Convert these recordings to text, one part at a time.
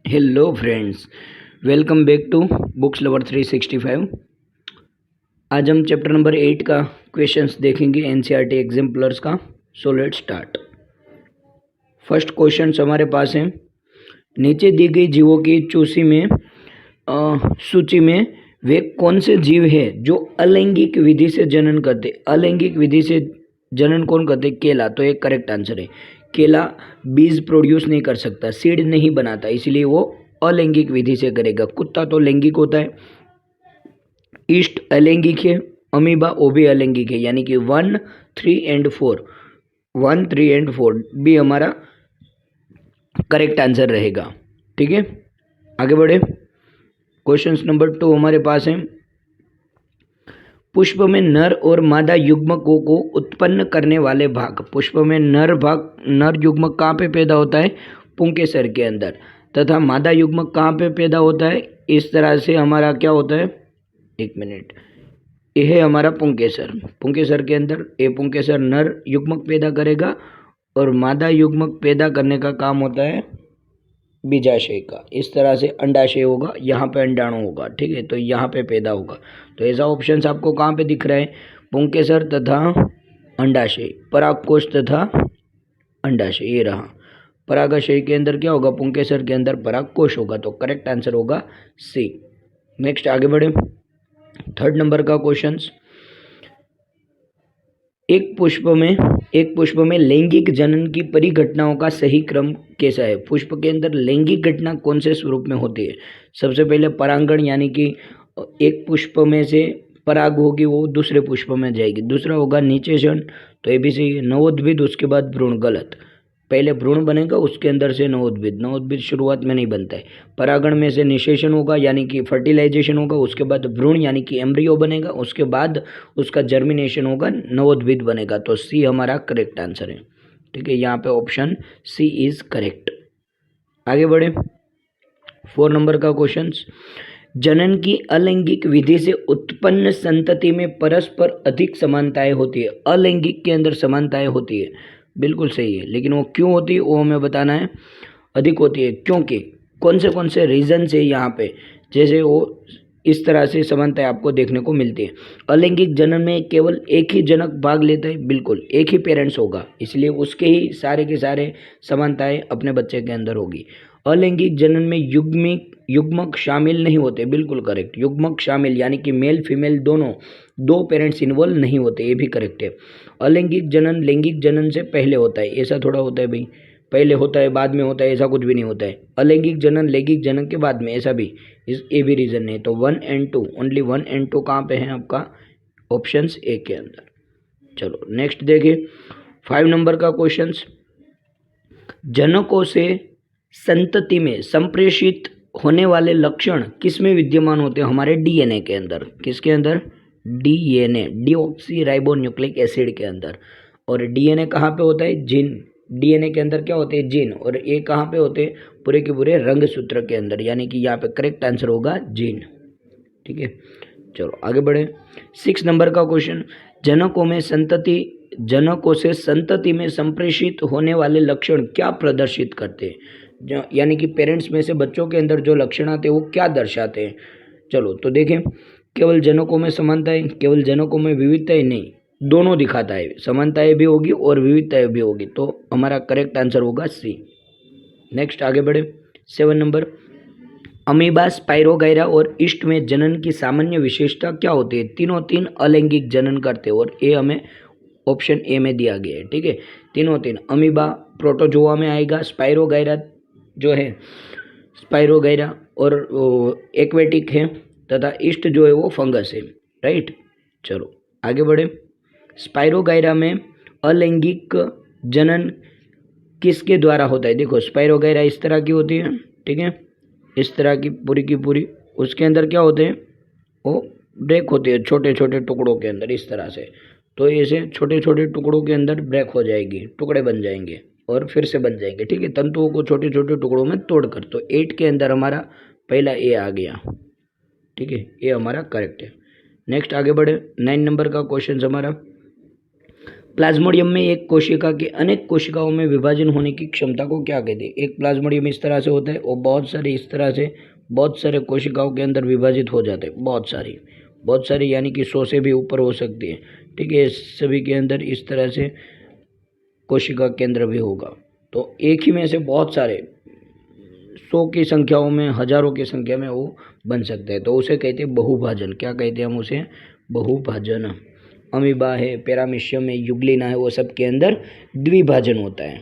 Hello friends, welcome back to books lover 365। आज हम chapter number 8 का क्वेश्चंस देखेंगे एनसीईआरटी एग्जाम्पलर्स का। So let's start. First question हमारे पास है, नीचे दी गई जीवों की सूची में वे कौन से जीव है जो अलैंगिक विधि से जनन करते। अलैंगिक विधि से जनन कौन करते? केला। तो एक करेक्ट आंसर है। केला बीज प्रोड्यूस नहीं कर सकता, सीड नहीं बनाता, इसलिए वो अलैंगिक विधि से करेगा। कुत्ता तो लैंगिक होता है। ईस्ट अलैंगिक है। अमीबा वो भी अलैंगिक है, यानी कि 1, 3 एंड 4, 1, 3 एंड 4 भी हमारा करेक्ट आंसर रहेगा। ठीक है, आगे बढ़े। क्वेश्चन नंबर 2 हमारे पास है, पुष्प में नर और मादा युग्मकों को उत्पन्न करने वाले भाग। पुष्प में नर युग्मक कहाँ पे पैदा होता है? पुंकेसर के अंदर। तथा मादा युग्मक कहाँ पे पैदा होता है? इस तरह से हमारा क्या होता है, एक मिनट, यह है हमारा पुंकेसर। पुंकेसर के अंदर ये पुंकेसर नर युग्मक पैदा करेगा और मादा युग्मक पैदा करने का काम होता है बीजाशय का। इस तरह से अंडाशय होगा, यहाँ पे अंडाणु होगा। ठीक है, तो यहाँ पे पैदा होगा। तो ऐसा ऑप्शन आपको कहाँ पे दिख रहा है? पुंकेसर तथा अंडाशय, परागकोश तथा अंडाशय, ये रहा। परागाशय के अंदर क्या होगा? पुंकेसर के अंदर परागकोश होगा। तो करेक्ट आंसर होगा सी। नेक्स्ट आगे बढ़े। थर्ड नंबर का क्वेश्चन, एक पुष्प में लैंगिक जनन की परिघटनाओं का सही क्रम कैसा है? पुष्प के अंदर लैंगिक घटना कौन से स्वरूप में होती है? सबसे पहले परागण, यानी कि एक पुष्प में से पराग होगी वो दूसरे पुष्प में जाएगी। दूसरा होगा निषेचन, तो ये भी सही है। नवोद्भिद, उसके बाद भ्रूण, गलत। पहले भ्रूण बनेगा, उसके अंदर से नवोद्भिद शुरुआत में नहीं बनता है। परागण में से निषेचन होगा, यानी कि फर्टिलाइजेशन होगा, उसके बाद भ्रूण यानी कि एम्ब्रियो बनेगा, उसके बाद उसका जर्मिनेशन होगा, नवोद्भिद बनेगा। तो सी हमारा करेक्ट आंसर है। ठीक है, यहाँ पे ऑप्शन सी इज करेक्ट। आगे बढ़े। 4 नंबर का क्वेश्चन, जनन की अलैंगिक विधि से उत्पन्न संतति में परस्पर अधिक समानताएं होती है। अलैंगिक के अंदर समानताएं होती है, बिल्कुल सही है, लेकिन वो क्यों होती है वो हमें बताना है। अधिक होती है क्योंकि कौन से रीजन से यहाँ पे, जैसे वो इस तरह से समानताएं आपको देखने को मिलती है। अलैंगिक जनन में केवल एक ही जनक भाग लेता है, बिल्कुल एक ही पेरेंट्स होगा, इसलिए उसके ही सारे के सारे समानताएं अपने बच्चे के अंदर होगी। अलैंगिक जनन में युग्मक शामिल नहीं होते, बिल्कुल करेक्ट। युग्मक शामिल यानी कि मेल फीमेल दोनों, दो पेरेंट्स इन्वॉल्व नहीं होते, ये भी करेक्ट है। अलैंगिक जनन लैंगिक जनन से पहले होता है, ऐसा थोड़ा होता है भाई, पहले होता है बाद में होता है, ऐसा कुछ भी नहीं होता है। अलैंगिक जनन लैंगिक जनन के बाद में, ऐसा भी ये भी रीजन नहीं। तो 1 एंड 2, ओनली 1 एंड 2 कहाँ पे है आपका? ऑप्शन ए के अंदर। चलो नेक्स्ट देखिए। 5 नंबर का क्वेश्चन, जनकों से संतति में संप्रेषित होने वाले लक्षण किस में विद्यमान होते हैं? हमारे डीएनए के अंदर। किसके अंदर? DNA, deoxy ribo nucleic acid के अंदर। और डीएनए कहाँ पे होता है? जीन। डीएनए के अंदर क्या होते हैं? जीन। और ये कहाँ पे होते हैं? पूरे के पूरे रंगसूत्र के अंदर, यानी कि यहाँ पे करेक्ट आंसर होगा जीन। ठीक है, चलो आगे बढ़े। 6 नंबर का क्वेश्चन, जनकों से संतति में संप्रेषित होने वाले लक्षण क्या प्रदर्शित करते हैं? यानी कि पेरेंट्स में से बच्चों के अंदर जो लक्षण आते हैं वो क्या दर्शाते हैं? चलो तो देखें। केवल जनकों में समानताएं, केवल जनकों में विविधताएं नहीं, दोनों दिखाता है। समानताएं भी होगी और विविधताएं भी होगी, तो हमारा करेक्ट आंसर होगा सी। नेक्स्ट आगे बढ़े। 7 नंबर, अमीबा, स्पाइरोगाइरा और ईस्ट में जनन की सामान्य विशेषता क्या होती है? तीन अलैंगिक जनन करते हैं, और ये हमें ऑप्शन ए में दिया गया है। ठीक है, तीन। अमीबा प्रोटोजोआ में आएगा, स्पाइरोगाइरा जो है स्पाइरोगाइरा और एक्वेटिक है, तथा ईस्ट जो है वो फंगस है। राइट, चलो आगे बढ़े। स्पाइरोगाइरा में अलैंगिक जनन किसके द्वारा होता है? देखो स्पाइरोगाइरा इस तरह की होती है, ठीक है, इस तरह की पूरी। उसके अंदर क्या होते हैं? वो ब्रेक होती है छोटे छोटे टुकड़ों के अंदर, इस तरह से। तो ऐसे छोटे छोटे टुकड़ों के अंदर ब्रेक हो जाएगी, टुकड़े बन जाएंगे और फिर से बन जाएंगे। ठीक है, तंतुओं को छोटे छोटे टुकड़ों में तोड़कर। तो 8 के अंदर हमारा पहला ए आ गया। ठीक है, ये हमारा करेक्ट है। नेक्स्ट आगे बढ़े। 9 नंबर का क्वेश्चन हमारा, प्लाज्मोडियम में एक कोशिका के अनेक कोशिकाओं में विभाजन होने की क्षमता को क्या कहते हैं? एक प्लाज्मोडियम इस तरह से होता है और बहुत सारे इस तरह से बहुत सारे कोशिकाओं के अंदर विभाजित हो जाते हैं। बहुत सारी यानी कि 100 से भी ऊपर हो सकती है। ठीक है, सभी के अंदर इस तरह से कोशिका केंद्र भी होगा। तो एक ही में से बहुत सारे 100 की संख्याओं में, हजारों की संख्या में वो बन सकते हैं। तो उसे कहते हैं बहुभाजन। क्या कहते हैं हम उसे? बहुभाजन। अमीबा है, पैरामीशियम है, युग्लिना है, वो सब के अंदर द्विभाजन होता है।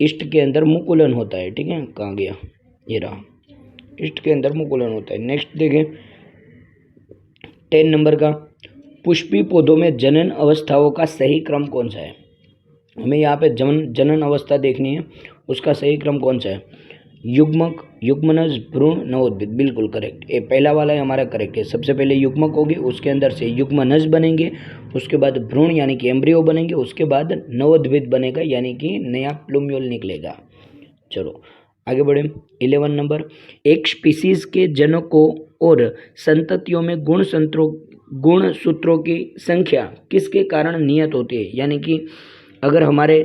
ईस्ट के अंदर मुकुलन होता है। ठीक है, कहाँ गया? ये रहा, ईस्ट के अंदर मुकुलन होता है। नेक्स्ट देखें 10 नंबर का, पुष्पी पौधों में जनन अवस्थाओं का सही क्रम कौन सा है? हमें यहाँ पे जनन अवस्था देखनी है, उसका सही क्रम कौन सा है? युग्मक, युग्मनज, भ्रूण, नवोद्भिद। बिल्कुल करेक्ट, ये पहला वाला है हमारा करेक्ट है। सबसे पहले युग्मक होगी, उसके अंदर से युग्मनज बनेंगे, उसके बाद भ्रूण यानी कि एम्ब्रियो बनेंगे, उसके बाद नवोद्भिद बनेगा यानी कि नया प्लूम्यूल निकलेगा। चलो आगे बढ़े। 11 नंबर, एक स्पीसीज के जनकों और संततियों में गुणसूत्रों की संख्या किसके कारण नियत होती है? यानी कि अगर हमारे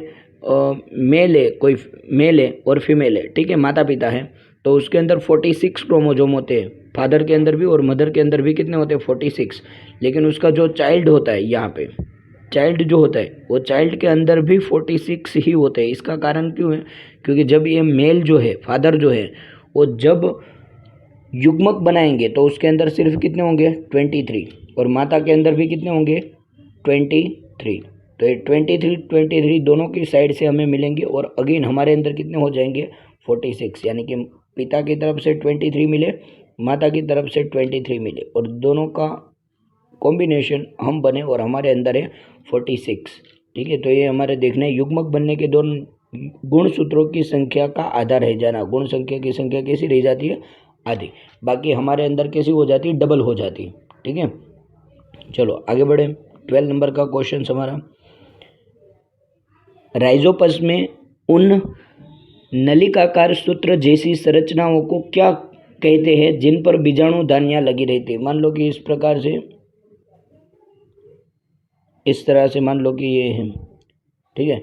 मेल है, कोई मेल है और फीमेल है, ठीक है, माता पिता है, तो उसके अंदर 46 क्रोमोजोम होते हैं। फादर के अंदर भी और मदर के अंदर भी कितने होते हैं? 46। लेकिन उसका जो चाइल्ड होता है, यहाँ पे चाइल्ड जो होता है, वो चाइल्ड के अंदर भी 46 ही होते हैं। इसका कारण क्यों है? क्योंकि जब ये मेल जो है, फादर जो है, वो जब युग्मक बनाएंगे तो उसके अंदर सिर्फ कितने होंगे? 23। और माता के अंदर भी कितने होंगे? 23। तो ये 23 दोनों की साइड से हमें मिलेंगे और अगेन हमारे अंदर कितने हो जाएंगे? 46। यानी कि पिता की तरफ से 23 मिले, माता की तरफ से 23 मिले और दोनों का कॉम्बिनेशन हम बने और हमारे अंदर है 46। ठीक है, तो ये हमारे देखने युग्मक बनने के दोनों गुणसूत्रों की संख्या का आधा रह जाना। गुण संख्या की संख्या कैसी रह जाती है? आधी। बाकी हमारे अंदर कैसी हो जाती है? डबल हो जाती है। ठीक है, चलो आगे बढ़े। 12 नंबर का क्वेश्चन हमारा, राइजोपस में उन नलिकाकार सूत्र जैसी संरचनाओं को क्या कहते हैं जिन पर बीजाणु धानियां लगी रहती है? मान लो कि इस प्रकार से, इस तरह से मान लो कि ये है, ठीक है,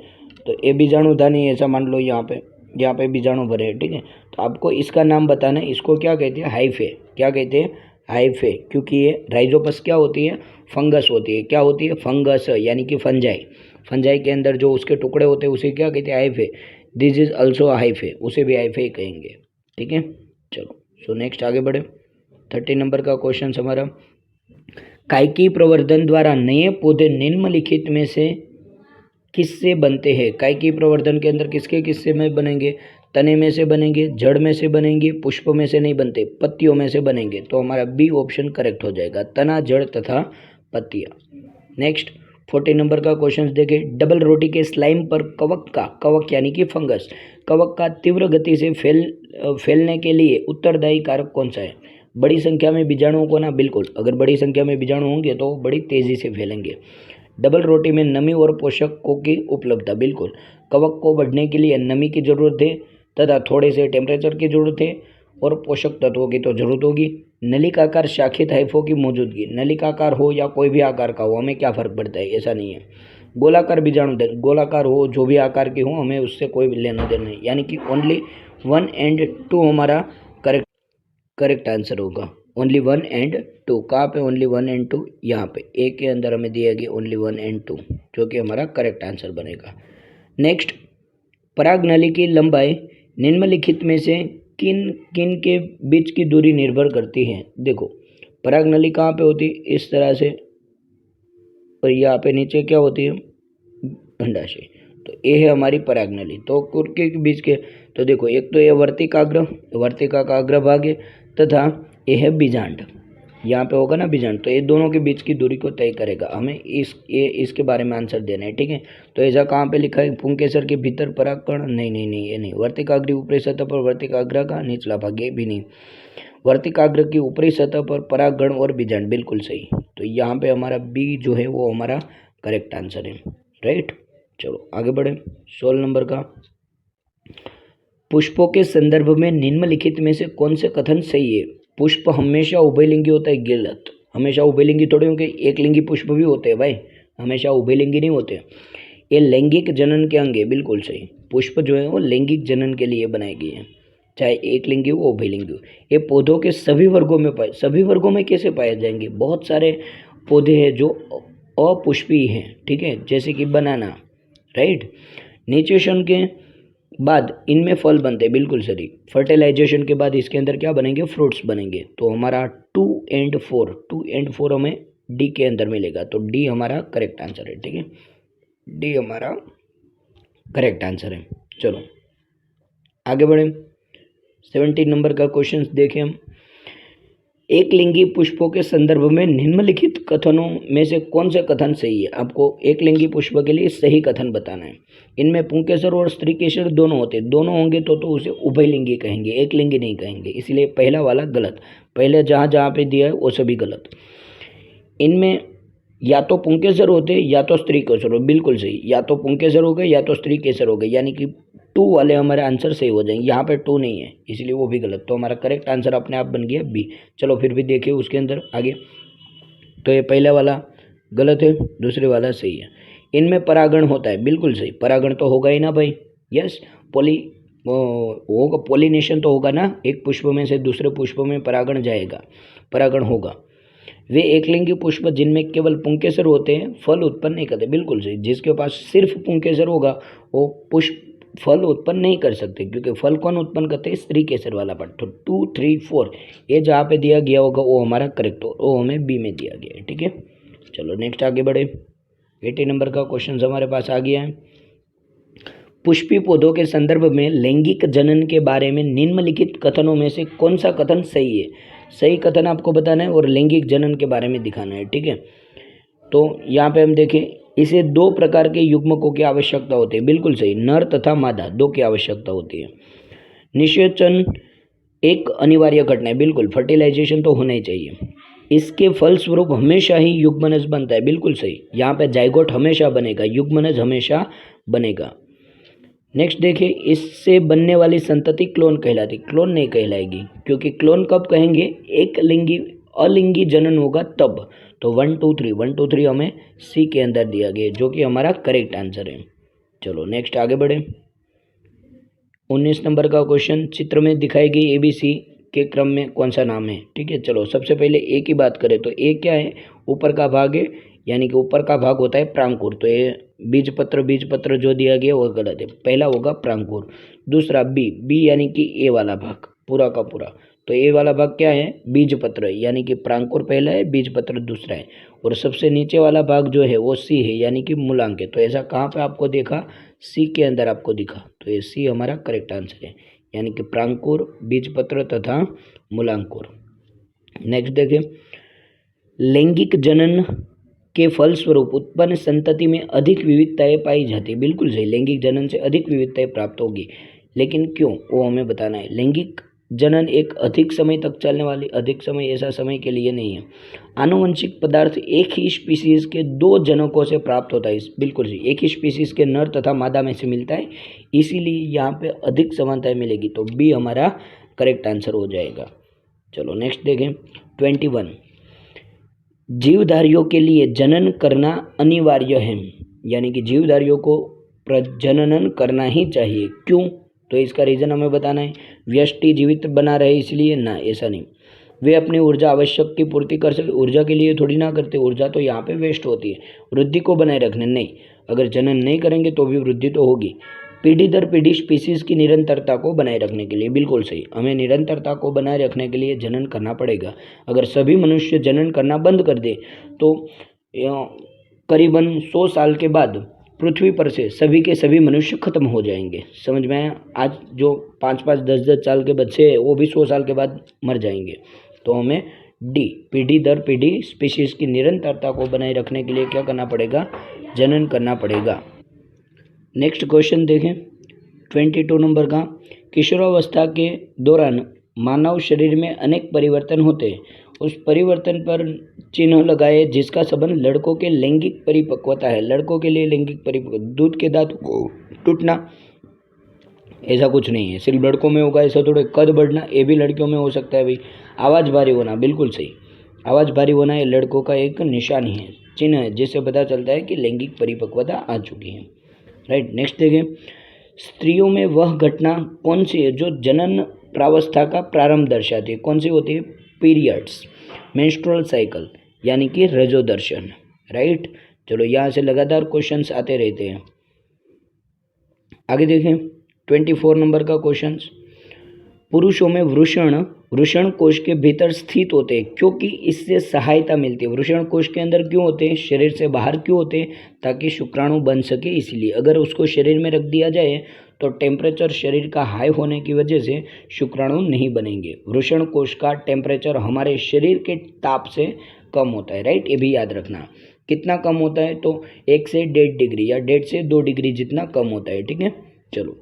तो ये बीजाणु धानी ऐसा मान लो, यहाँ पे बीजाणु भरे हैं। ठीक है, तो आपको इसका नाम बताना है। इसको क्या कहते हैं? हाइफे। क्या कहते हैं? हाइफे। क्योंकि ये राइजोपस क्या होती है? फंगस होती है। क्या होती है? फंगस, यानी कि फंजाई। फंजाई के अंदर जो उसके टुकड़े होते हैं उसे क्या कहते हैं? Hyphae. This is also hyphae, उसे भी हाइफे ही कहेंगे। ठीक है, चलो सो नेक्स्ट आगे बढ़े। 13 नंबर का क्वेश्चन हमारा, कायकी प्रवर्धन द्वारा नए पौधे निम्नलिखित में से किससे बनते हैं? कायकी प्रवर्धन के अंदर किसके किससे में बनेंगे? तने में से बनेंगे, जड़ में से बनेंगे, पुष्प में से नहीं बनते, पत्तियों में से बनेंगे। तो हमारा बी ऑप्शन करेक्ट हो जाएगा, तना, जड़ तथा पत्तियाँ। नेक्स्ट 14 नंबर का क्वेश्चन देखें, डबल रोटी के स्लाइम पर कवक यानी कि फंगस, कवक का तीव्र गति से फैलने के लिए उत्तरदायी कारक कौन सा है? बड़ी संख्या में बीजाणुओं को ना, बिल्कुल, अगर बड़ी संख्या में बीजाणु होंगे तो बड़ी तेजी से फैलेंगे। डबल रोटी में नमी और पोषकों की उपलब्धता, बिल्कुल, कवक को बढ़ने के लिए नमी की जरूरत है तथा थोड़े से टेम्परेचर की जरूरत है और पोषक तत्वों की तो जरूरत होगी। नलिकाकार शाखित हाइफों की मौजूदगी, नलिकाकार हो या कोई भी आकार का हो, हमें क्या फर्क पड़ता है? ऐसा नहीं है। गोलाकार बीजाणु, गोलाकार हो, जो भी आकार के हो, हमें उससे कोई लेना देना नहीं। यानी कि ओनली 1 and 2 हमारा करेक्ट आंसर होगा। ओनली 1 and 2, कहाँ पे? ओनली 1 and 2, यहाँ पे ए के अंदर हमें दिया गया ओनली 1 and 2, जो कि हमारा करेक्ट आंसर बनेगा। नेक्स्ट, परागनली की लंबाई निम्नलिखित में से किन किन के बीच की दूरी निर्भर करती है? देखो, परागनली कहाँ पे होती है? इस तरह से, और यहाँ पे नीचे क्या होती है? अंडाशय। तो ये है हमारी परागनली। तो कुर्के के बीच के, तो देखो, एक तो ये वर्तिका का अग्रभाग है तथा ये है बीजांड, यहाँ पे होगा ना बीजांड, तो ये दोनों के बीच की दूरी को तय करेगा। हमें इसके बारे में आंसर देना है। ठीक है, तो ऐसा कहाँ पे लिखा है? पुंकेसर के भीतर परागकण, नहीं, ये नहीं। वर्तिकाग्र ऊपरी सतह पर वर्तिकाग्र का निचला भाग, ये भी नहीं। वर्तिकाग्र की ऊपरी सतह पर परागगण और बीजांड, बिल्कुल सही। तो यहाँ पे हमारा बी जो है वो हमारा करेक्ट आंसर है। राइट, चलो आगे बढ़े। 16 नंबर का, पुष्पों के संदर्भ में निम्नलिखित में से कौन से कथन सही है? पुष्प हमेशा उभयलिंगी होता है, गलत। हमेशा उभयलिंगी थोड़े होंगे, एक लिंगी पुष्प भी होते हैं भाई, हमेशा उभयलिंगी नहीं होते। ये लैंगिक जनन के अंग है, बिल्कुल सही। पुष्प जो है वो लैंगिक जनन के लिए बनाई गई है, चाहे एक लिंगी हो उभयलिंगी हो। ये पौधों के सभी वर्गों में सभी वर्गों में कैसे पाए जाएंगे? बहुत सारे पौधे हैं जो अपुष्पीय हैं, ठीक है, जैसे कि बनाना, राइट। निषेचन के बाद इनमें फल बनते हैं, बिल्कुल सही। फर्टिलाइजेशन के बाद इसके अंदर क्या बनेंगे? फ्रूट्स बनेंगे। तो हमारा 2 और 4 हमें डी के अंदर मिलेगा, तो डी हमारा करेक्ट आंसर है, ठीक है, डी हमारा करेक्ट आंसर है। चलो आगे बढ़े। 17 नंबर का क्वेश्चन देखें हम। एक लिंगी पुष्पों के संदर्भ में निम्नलिखित कथनों में से कौन सा कथन सही है? आपको एक लिंगी पुष्प के लिए सही कथन बताना है। इनमें पुंकेसर और स्त्रीकेसर दोनों होते, दोनों होंगे तो उसे उभयलिंगी कहेंगे, एक लिंगी नहीं कहेंगे, इसलिए पहला वाला गलत। पहले जहाँ जहाँ पे दिया है वो सभी गलत। इनमें या तो पुंकेसर होते या तो स्त्रीकेसर हो, बिल्कुल सही। या तो पुंकेसर हो गए या तो स्त्रीकेसर हो गए, यानी कि 2 वाले हमारे आंसर सही हो जाएंगे। यहाँ पे 2 नहीं है इसलिए वो भी गलत, तो हमारा करेक्ट आंसर अपने आप बन गया बी। चलो फिर भी देखिए उसके अंदर आगे। तो ये पहला वाला गलत है, दूसरे वाला सही है। इनमें परागण होता है, बिल्कुल सही। परागण तो होगा ही ना भाई, यस। होगा, पॉलिनेशन तो होगा ना, एक पुष्प में से दूसरे पुष्प में परागण जाएगा, परागण होगा। वे एकलिंगी पुष्प जिनमें केवल पुंकेसर होते हैं फल उत्पन्न नहीं करते, बिल्कुल सही। जिसके पास सिर्फ पुंकेसर होगा वो पुष्प फल उत्पन्न नहीं कर सकते, क्योंकि फल कौन उत्पन्न करते हैं? स्त्रीकेसर वाला पार्ट। तो 2, 3, 4 ये जहाँ पे दिया गया होगा वो हमारा करेक्ट हो, वो हमें बी में दिया गया है, ठीक है। चलो नेक्स्ट आगे बढ़े। 18 नंबर का क्वेश्चन हमारे पास आ गया है। पुष्पी पौधों के संदर्भ में लैंगिक जनन के बारे में निम्नलिखित कथनों में से कौन सा कथन सही है? सही कथन आपको बताना है और लैंगिक जनन के बारे में दिखाना है, ठीक है। तो यहाँ पे हम देखें, इसे 2 प्रकार के युग्मकों की आवश्यकता होती है, बिल्कुल सही। नर तथा मादा 2 की आवश्यकता होती है। निषेचन एक अनिवार्य घटना है, बिल्कुल। फर्टिलाइजेशन तो होना ही चाहिए। इसके फलस्वरूप हमेशा ही युग्मनज बनता है, बिल्कुल सही। यहाँ पे जाइगोट हमेशा बनेगा, युग्मनज हमेशा बनेगा। नेक्स्ट देखिए, इससे बनने वाली संतति क्लोन कहलाती, क्लोन नहीं कहलाएगी, क्योंकि क्लोन कब कहेंगे? एक लिंगी अलिंगी जनन होगा तब। तो 1, 2, 3 हमें सी के अंदर दिया गया, जो कि हमारा करेक्ट आंसर है। चलो नेक्स्ट आगे बढ़े। 19 नंबर का क्वेश्चन, चित्र में दिखाई गई ABC के क्रम में कौन सा नाम है? ठीक है, चलो सबसे पहले ए की बात करें तो ए क्या है? ऊपर का भाग है, यानी कि ऊपर का भाग होता है प्रांकुर। तो ये बीज पत्र जो दिया गया वो गलत है, पहला होगा प्रांकुर। दूसरा बी यानी कि ए वाला भाग पूरा का पूरा। तो ए वाला भाग क्या है? बीज पत्र, यानी कि प्रांकुर पहला है, बीज पत्र दूसरा है। और सबसे नीचे वाला भाग जो है वो सी है, यानी कि मूलांक है। तो ऐसा कहाँ पे आपको देखा? सी के अंदर आपको दिखा, तो ये सी हमारा करेक्ट आंसर है, यानी कि प्रांकुर, बीजपत्र तथा मूलांकुर। नेक्स्ट देखें, लैंगिक जनन के फलस्वरूप उत्पन्न संतति में अधिक विविधताएं पाई जाती है, बिल्कुल सही। लैंगिक जनन से अधिक विविधताएं प्राप्त होगी, लेकिन क्यों वो हमें बताना है। लैंगिक जनन एक अधिक समय तक चलने वाली, अधिक समय ऐसा समय के लिए नहीं है। आनुवंशिक पदार्थ एक ही स्पीसीज के 2 जनकों से प्राप्त होता है, बिल्कुल सही। एक ही स्पीसीज के नर तथा मादा में से मिलता है, इसीलिए यहाँ पे अधिक समानताएं मिलेगी। तो बी हमारा करेक्ट आंसर हो जाएगा। चलो नेक्स्ट देखें, 21। जीवधारियों के लिए जनन करना अनिवार्य है, यानी कि जीवधारियों को प्रजनन करना ही चाहिए, क्यों? तो इसका रीज़न हमें बताना है। व्यष्टि जीवित बना रहे इसलिए ना, ऐसा नहीं। वे अपनी ऊर्जा आवश्यक की पूर्ति कर सके, ऊर्जा के लिए थोड़ी ना करते, ऊर्जा तो यहाँ पे वेस्ट होती है। वृद्धि को बनाए रखने नहीं, अगर जनन नहीं करेंगे तो भी वृद्धि तो होगी। पीढ़ी दर पीढ़ी स्पीसीज की निरंतरता को बनाए रखने के लिए, बिल्कुल सही। हमें निरंतरता को बनाए रखने के लिए जनन करना पड़ेगा। अगर सभी मनुष्य जनन करना बंद कर दे तो करीबन 100 साल के बाद पृथ्वी पर से सभी के सभी मनुष्य खत्म हो जाएंगे। समझ में आया? आज जो 5-5, 10-10 साल के बच्चे हैं वो भी 100 साल के बाद मर जाएंगे। तो हमें डी, पीढ़ी दर पीढ़ी स्पीशीज की निरंतरता को बनाए रखने के लिए क्या करना पड़ेगा? जनन करना पड़ेगा। नेक्स्ट क्वेश्चन देखें, 22 नंबर का। किशोरावस्था के दौरान मानव शरीर में अनेक परिवर्तन होते हैं, उस परिवर्तन पर चिन्ह लगाए जिसका संबंध लड़कों के लैंगिक परिपक्वता है। लड़कों के लिए लैंगिक परिपक्वता, दूध के दांत को टूटना, ऐसा कुछ नहीं है, सिर्फ लड़कों में होगा ऐसा थोड़े। कद बढ़ना, ये भी लड़कियों में हो सकता है भाई। आवाज़ भारी होना, बिल्कुल सही। आवाज़ भारी होना ये लड़कों का एक निशानी है, चिन्ह है, जिससे पता चलता है कि लैंगिक परिपक्वता आ चुकी है। राइट। नेक्स्ट देखें, स्त्रियों में वह घटना कौन सी है जो जनन प्रावस्था का प्रारंभ दर्शाती है? कौन सी होती है? पीरियड्स, मेंस्ट्रुअल साइकिल यानी कि रजोदर्शन। राइट। चलो यहाँ से लगातार क्वेश्चंस आते रहते हैं। आगे देखें 24 नंबर का क्वेश्चन, पुरुषों में वृषण वृषण कोश के भीतर स्थित होते हैं क्योंकि इससे सहायता मिलती है। वृषण कोश के अंदर क्यों होते हैं? शरीर से बाहर क्यों होते हैं? ताकि शुक्राणु बन सके इसलिए। अगर उसको शरीर में रख दिया जाए तो टेम्परेचर शरीर का हाई होने की वजह से शुक्राणु नहीं बनेंगे। वृषण कोश का टेम्परेचर हमारे शरीर के ताप से कम होता है। राइट, ये भी याद रखना। कितना कम होता है? तो 1 से 1.5 डिग्री या 1.5 से 2 डिग्री जितना कम होता है। ठीक है। चलो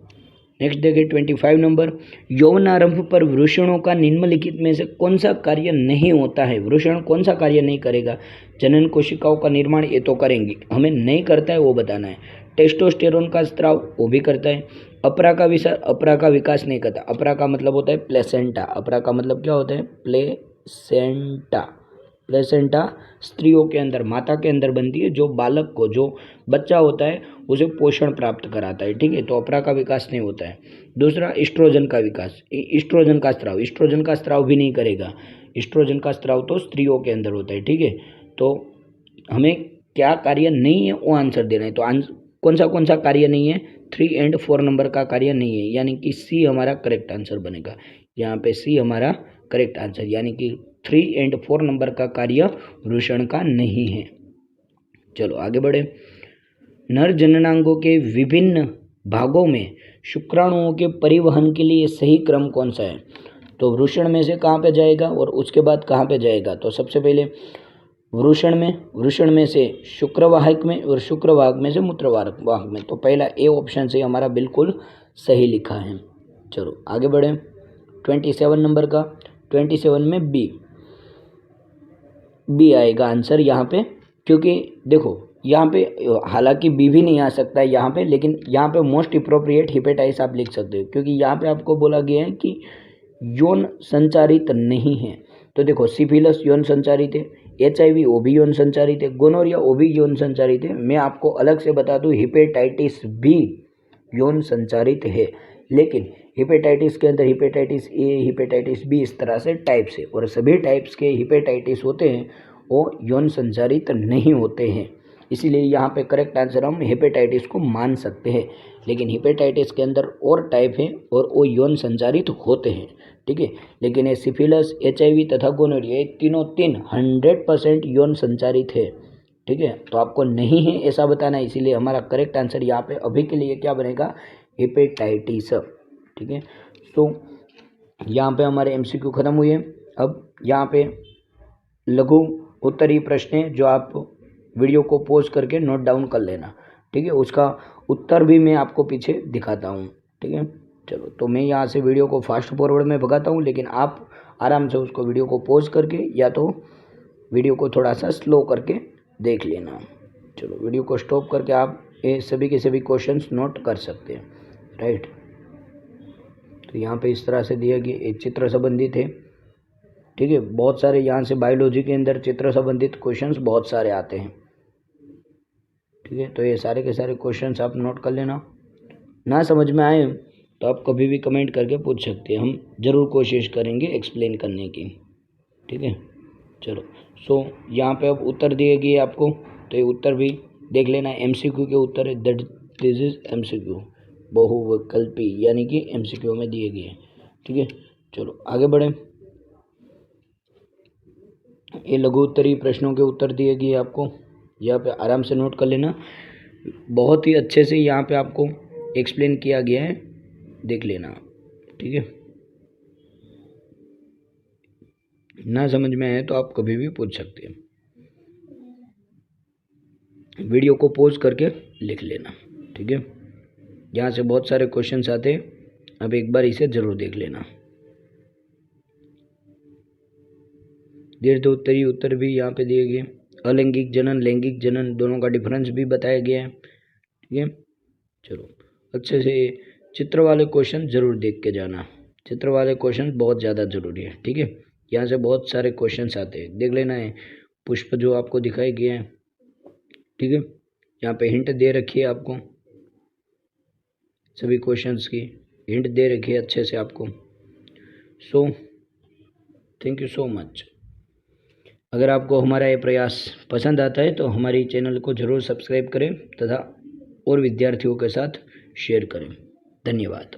नेक्स्ट देखिए 25 नंबर, यौवनारंभ पर वृषणों का निम्नलिखित में से कौन सा कार्य नहीं होता है? वृषण कौन सा कार्य नहीं करेगा? जनन कोशिकाओं का निर्माण ये तो करेंगी, हमें नहीं करता है वो बताना है। टेस्टोस्टेरोन का स्त्राव वो भी करता है। अपरा का विकास नहीं करता। अपरा का मतलब होता है प्लेसेंटा। अपरा का मतलब क्या होता है? प्लेसेंटा। प्लेसेंटा स्त्रियों के अंदर, माता के अंदर बनती है, जो बालक को, जो बच्चा होता है उसे पोषण प्राप्त कराता है। ठीक है। तो अपरा का विकास नहीं होता है। दूसरा, ईस्ट्रोजन का विकास, ईस्ट्रोजन का स्त्राव भी नहीं करेगा। ईस्ट्रोजन का स्त्राव तो स्त्रियों के अंदर होता है। ठीक है। तो हमें क्या कार्य नहीं है वो आंसर देना है। तो कौन सा कार्य नहीं है? 3 और 4 नंबर का कार्य नहीं है, यानी कि सी हमारा करेक्ट आंसर बनेगा। यहाँ पे सी हमारा करेक्ट आंसर, यानी कि 3 और 4 नंबर का कार्य वृषण का नहीं है। चलो आगे बढ़े। नर जननांगों के विभिन्न भागों में शुक्राणुओं के परिवहन के लिए सही क्रम कौन सा है? तो वृषण में से कहाँ पे जाएगा और उसके बाद कहाँ पे जाएगा? तो सबसे पहले वृषण में से शुक्रवाहक में और शुक्रवाहक में से मूत्रवाहक में। तो पहला ए ऑप्शन से हमारा बिल्कुल सही लिखा है। चलो आगे बढ़े 27 नंबर का। 27 में बी आएगा आंसर यहाँ पे, क्योंकि देखो यहाँ पे हालांकि बी भी नहीं आ सकता है यहाँ पे, लेकिन यहाँ पे मोस्ट अप्रोप्रिएट हिपेटाइटिस आप लिख सकते हो, क्योंकि यहाँ पे आपको बोला गया है कि यौन संचारित नहीं है। तो देखो सिफिलिस यौन संचारित है, HIV वो भी यौन संचारित है, गोनोरिया वो भी यौन संचारित है। मैं आपको अलग से बता दूं हिपेटाइटिस भी यौन संचारित है, लेकिन हिपेटाइटिस के अंदर हिपेटाइटिस ए, हिपेटाइटिस बी, इस तरह से टाइप्स है, और सभी टाइप्स के हिपेटाइटिस होते हैं वो यौन संचारित नहीं होते हैं। इसीलिए यहाँ पे करेक्ट आंसर हम हेपेटाइटिस को मान सकते हैं, लेकिन हेपेटाइटिस के अंदर और टाइप हैं और वो यौन संचारित होते हैं। ठीक है। लेकिन ये सिफिलिस, HIV तथा गोनोरिया ये तीनों 100% यौन संचारित है। ठीक है। तो आपको नहीं है ऐसा बताना है, इसीलिए हमारा करेक्ट आंसर यहाँ पे अभी के लिए क्या बनेगा? हेपेटाइटिस। ठीक है। तो यहाँ पे हमारे MCQ खत्म हुए। अब यहाँ पे लघु उत्तरीय प्रश्न है जो आप वीडियो को पॉज करके नोट डाउन कर लेना। ठीक है। उसका उत्तर भी मैं आपको पीछे दिखाता हूँ। ठीक है। चलो तो मैं यहाँ से वीडियो को फास्ट फॉरवर्ड में भगाता हूँ, लेकिन आप आराम से उसको वीडियो को पॉज करके या तो वीडियो को थोड़ा सा स्लो करके देख लेना। चलो वीडियो को स्टॉप करके आप ये सभी के सभी क्वेश्चंस नोट कर सकते हैं। राइट। तो यहाँ पे इस तरह से दिया गया एक चित्र संबंधित है। ठीक है। बहुत सारे यहाँ से बायोलॉजी के अंदर चित्र संबंधित क्वेश्चंस बहुत सारे आते हैं। ठीक है। तो ये सारे के सारे क्वेश्चंस आप नोट कर लेना। ना समझ में आए तो आप कभी भी कमेंट करके पूछ सकते हैं, हम ज़रूर कोशिश करेंगे एक्सप्लेन करने की। ठीक है। चलो यहाँ पे अब उत्तर दिए गए आपको, तो ये उत्तर भी देख लेना। MCQ के उत्तर है, दिस इज MCQ, बहुविकल्पी यानी कि MCQ में दिए गए। ठीक है। चलो आगे बढ़े। ये लघु उत्तरीय प्रश्नों के उत्तर दिए गए आपको, यहाँ पे आराम से नोट कर लेना। बहुत ही अच्छे से यहाँ पे आपको एक्सप्लेन किया गया है, देख लेना। ठीक है। ना समझ में आए तो आप कभी भी पूछ सकते हैं। वीडियो को पॉज करके लिख लेना। ठीक है। यहाँ से बहुत सारे क्वेश्चंस आते हैं, अब एक बार इसे जरूर देख लेना। दीर्घ उत्तरीय उत्तर भी यहाँ पे दिए गए। अलैंगिक जनन, लैंगिक जनन दोनों का डिफरेंस भी बताया गया है। ठीक है। चलो अच्छे से चित्र वाले क्वेश्चन जरूर देख के जाना। चित्र वाले क्वेश्चन बहुत ज़्यादा ज़रूरी है। ठीक है। यहाँ से बहुत सारे क्वेश्चंस आते हैं, देख लेना है। पुष्प जो आपको दिखाई गए हैं। ठीक है। यहाँ पे हिंट दे रखी है आपको। सभी क्वेश्चंस की हिंट दे रखी है अच्छे से आपको। So thank you so much. अगर आपको हमारा ये प्रयास पसंद आता है तो हमारी चैनल को ज़रूर सब्सक्राइब करें तथा और विद्यार्थियों के साथ शेयर करें। धन्यवाद।